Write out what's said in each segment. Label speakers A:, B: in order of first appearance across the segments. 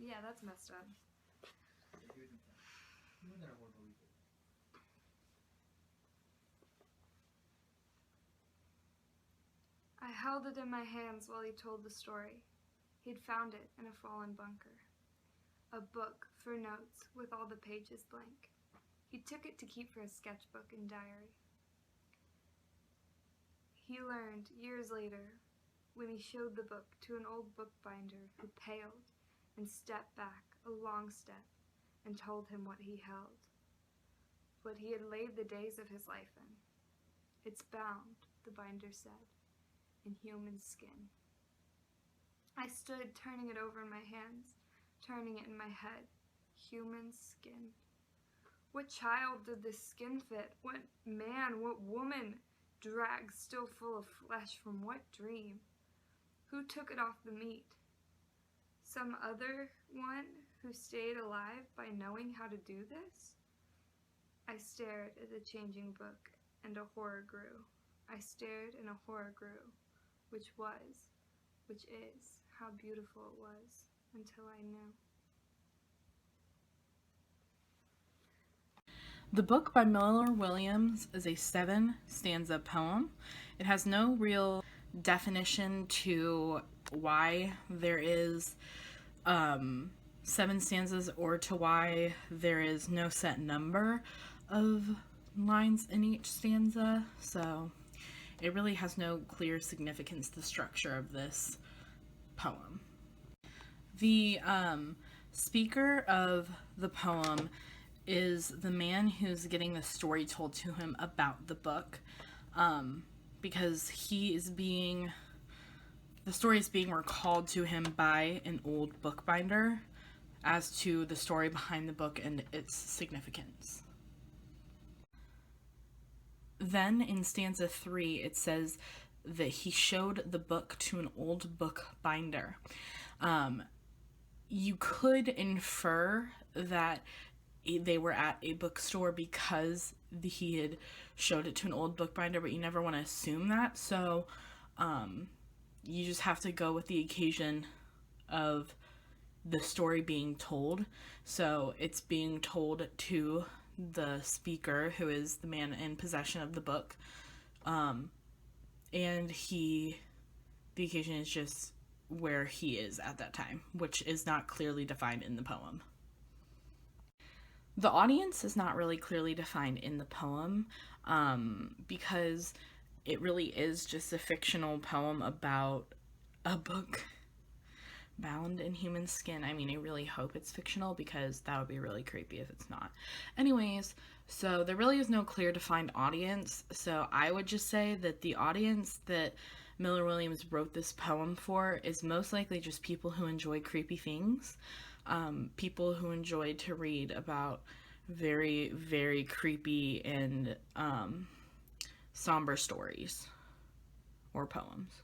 A: Yeah, that's messed up. I held it in my hands while he told the story. He'd found it in a fallen bunker. A book for notes with all the pages blank. He took it to keep for a sketchbook and diary. He learned, years later, when he showed the book to an old bookbinder who paled and stepped back a long step and told him what he held, what he had laid the days of his life in. It's bound, the binder said, in human skin. I stood turning it over in my hands, turning it in my head. Human skin. What child did this skin fit? What man, what woman dragged still full of flesh from what dream? Who took it off the meat? Some other one who stayed alive by knowing how to do this? I stared at the changing book, and a horror grew. I stared, and a horror grew, which is, how beautiful it was, until I knew.
B: The book by Miller Williams is a 7-stanza poem. It has no real definition to why there is 7 stanzas or to why there is no set number of lines in each stanza. So it really has no clear significance to the structure of this poem. The speaker of the poem is the man who's getting the story told to him about the book, because the story is being recalled to him by an old bookbinder as to the story behind the book and its significance. Then in stanza 3, it says that he showed the book to an old bookbinder. You could infer that they were at a bookstore because he had showed it to an old bookbinder, but you never want to assume that. So you just have to go with the occasion of the story being told. So it's being told to the speaker, who is the man in possession of the book, and the occasion is just where he is at that time, which is not clearly defined in the poem. The audience is not really clearly defined in the poem, because it really is just a fictional poem about a book bound in human skin. I mean, I really hope it's fictional, because that would be really creepy if it's not. Anyways, so there really is no clear defined audience, so I would just say that the audience that Miller Williams wrote this poem for is most likely just people who enjoy creepy things, people who enjoy to read about very, very creepy and somber stories or poems.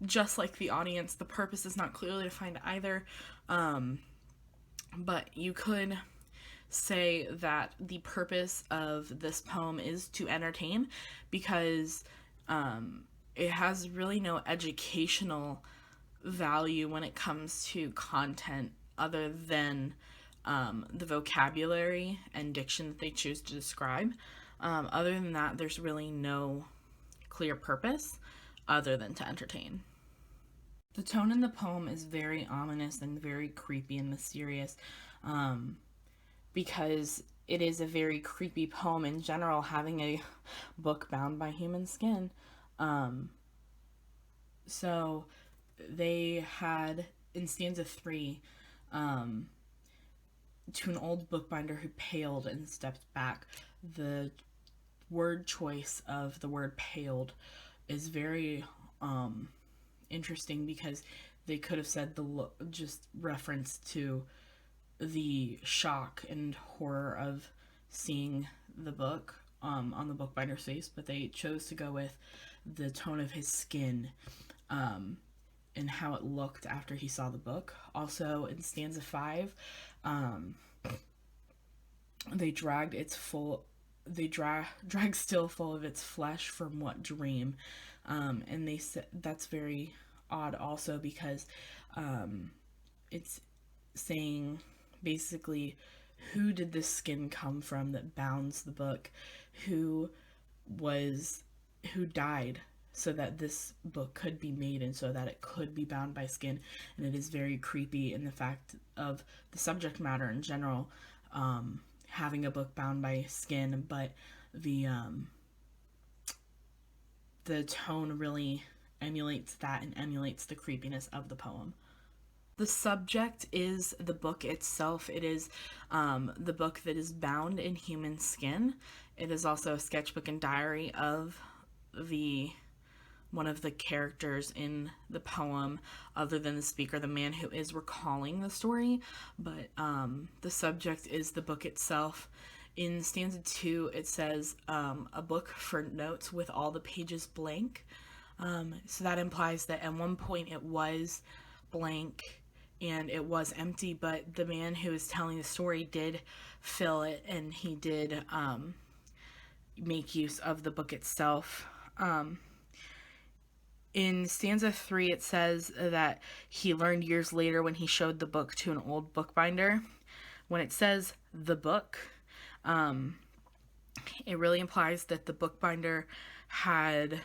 B: Just like the audience, the purpose is not clearly defined either, but you could say that the purpose of this poem is to entertain, because it has really no educational value when it comes to content other than the vocabulary and diction that they choose to describe. Other than that, there's really no clear purpose other than to entertain. The tone in the poem is very ominous and very creepy and mysterious, because it is a very creepy poem in general, having a book bound by human skin. So they had, in stanza 3, to an old bookbinder who paled and stepped back. The word choice of the word paled is very interesting, because they could have said just reference to the shock and horror of seeing the book on the bookbinder's face, but they chose to go with the tone of his skin and how it looked after he saw the book. Also, in stanza 5, they dragged still full of its flesh from what dream, and they said that's very odd also, because it's saying basically, who did this skin come from that bounds the book? Who died so that this book could be made and so that it could be bound by skin? And it is very creepy in the fact of the subject matter in general, having a book bound by skin, but the tone really emulates that and emulates the creepiness of the poem. The subject is the book itself. It is the book that is bound in human skin. It is also a sketchbook and diary of one of the characters in the poem, other than the speaker, the man who is recalling the story. But the subject is the book itself. In stanza 2, it says, a book for notes with all the pages blank. So that implies that at one point it was blank and it was empty, but the man who is telling the story did fill it, and he did make use of the book itself. In stanza 3, it says that he learned years later when he showed the book to an old bookbinder. When it says the book, it really implies that the bookbinder had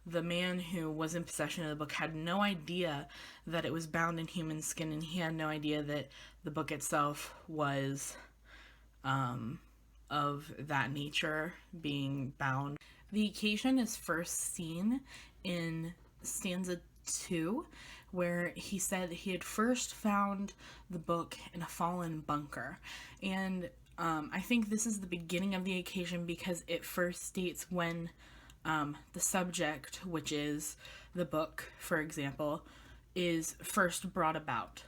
B: the man who was in possession of the book had no idea that it was bound in human skin, and he had no idea that the book itself was of that nature, being bound. The occasion is first seen in stanza 2, where he said he had first found the book in a fallen bunker. And I think this is the beginning of the occasion because it first states when the subject, which is the book, for example, is first brought about.